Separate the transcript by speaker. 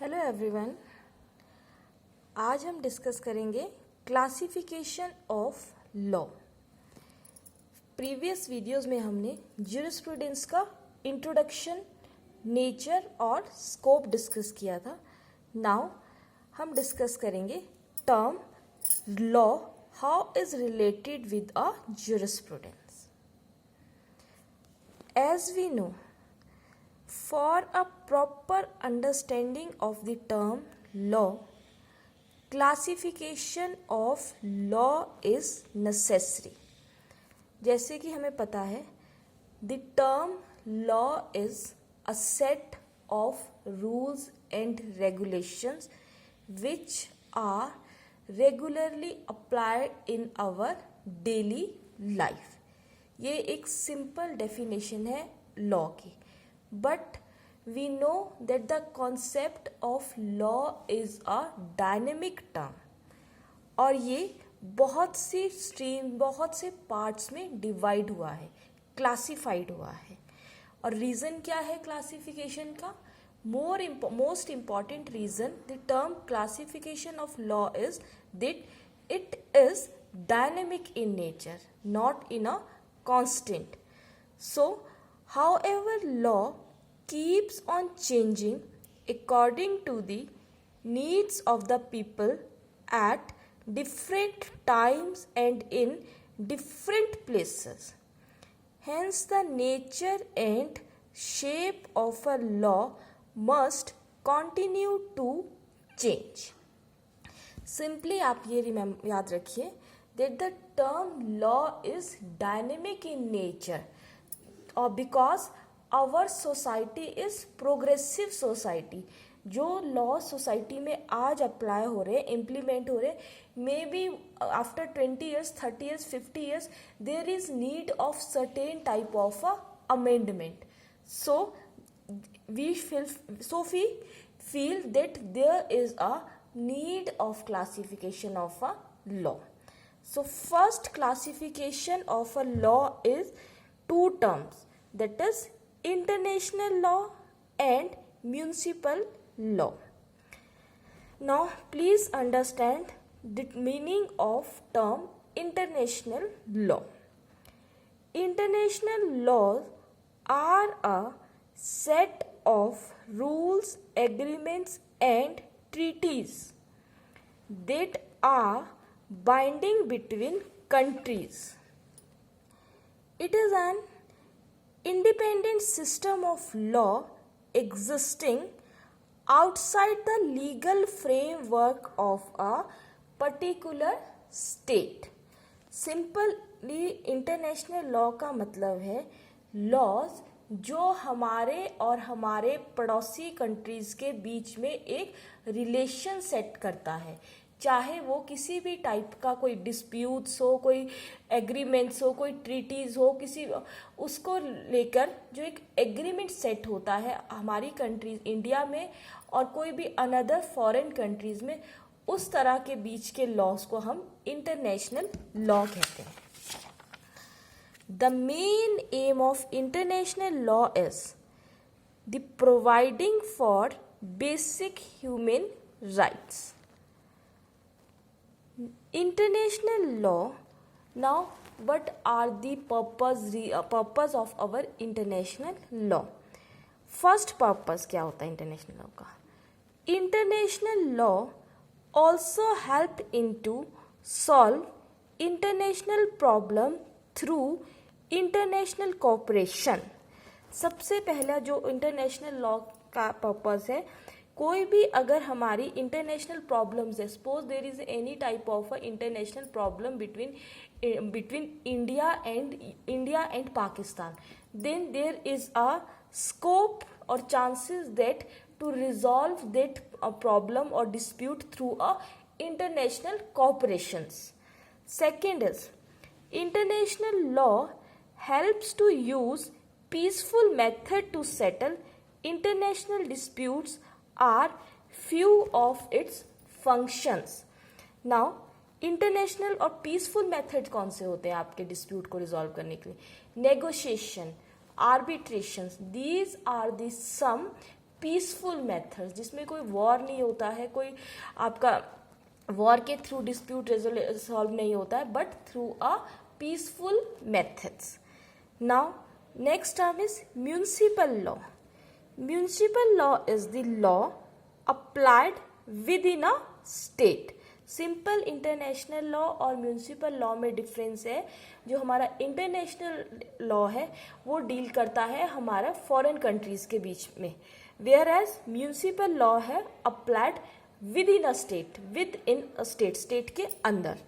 Speaker 1: Hello everyone. आज हम discuss करेंगे classification of law. Previous videos में हमने ज्यूरिस्प्रूडेंस का इंट्रोडक्शन, नेचर और स्कोप डिस्कस किया था। नाउ हम डिस्कस करेंगे term law, how is related with a jurisprudence. As we know, for a proper understanding of the term law, classification of law is necessary. जैसे कि हमें पता है, the term law is a set of rules and regulations which are regularly applied in our daily life. ये एक simple definition है law की, but we know that the concept of law is a dynamic term और ये बहुत सी stream, बहुत से parts में डिवाइड हुआ है, क्लासिफाइड हुआ है। और रीज़न क्या है क्लासिफिकेशन का? Most important reason the term classification of law is that it is dynamic in nature, not in a constant. So however, law keeps on changing according to the needs of the people at different times and in different places. Hence, the nature and shape of a law must continue to change. Simply आप ये याद रखिए that the term law is dynamic in nature. और because our society is progressive society, जो law society में आज apply हो रहे, इम्प्लीमेंट हो रहे, may be after 20 years, 30 years, 50 years, there is need of certain type of amendment. So we feel that there is a need of classification of a law. So first classification of a law is two terms, that is international law and municipal law. Now please understand the meaning of term international law. International laws are a set of rules, agreements and treaties that are binding between countries. It is an independent system of law existing outside the legal framework of a particular state. Simply international law का मतलब है laws जो हमारे और हमारे पड़ोसी countries के बीच में एक रिलेशन सेट करता है, चाहे वो किसी भी टाइप का कोई डिस्प्यूट्स हो, कोई एग्रीमेंट्स हो, कोई ट्रीटीज़ हो, किसी उसको लेकर जो एक एग्रीमेंट सेट होता है हमारी कंट्रीज इंडिया में और कोई भी अनदर फॉरेन कंट्रीज़ में, उस तरह के बीच के लॉज को हम इंटरनेशनल लॉ कहते हैं. The main M of international law is the providing for basic human rights. International law. Now, what are the purpose of our international law? First purpose क्या होता है इंटरनेशनल लॉ का? International law also help into solve international problem through international cooperation. सबसे पहला जो international law का purpose है, कोई भी अगर हमारी इंटरनेशनल प्रॉब्लम्स है, suppose there is any type of international problem between India and Pakistan, then there is a scope और chances that to resolve that problem और dispute through a international cooperations. Second is international law helps to use peaceful method to settle international disputes are few of its functions. Now, international और peaceful method कौन से होते हैं आपके dispute को resolve करने के लिए? Negotiation, arbitration, these are the some peaceful methods, जिसमें कोई वॉर नहीं होता है, कोई आपका वॉर के थ्रू डिस्प्यूट सॉल्व नहीं होता है, but through a peaceful methods. Now next term is municipal law. Municipal law is the law applied with in a state. Simple international law और म्यूनिसिपल लॉ में डिफरेंस है. जो हमारा international law है वो डील करता है हमारा फॉरेन कंट्रीज के बीच में, वेयर एज म्यूनिसिपल लॉ है applied with in a state, with in a state, state के अंदर.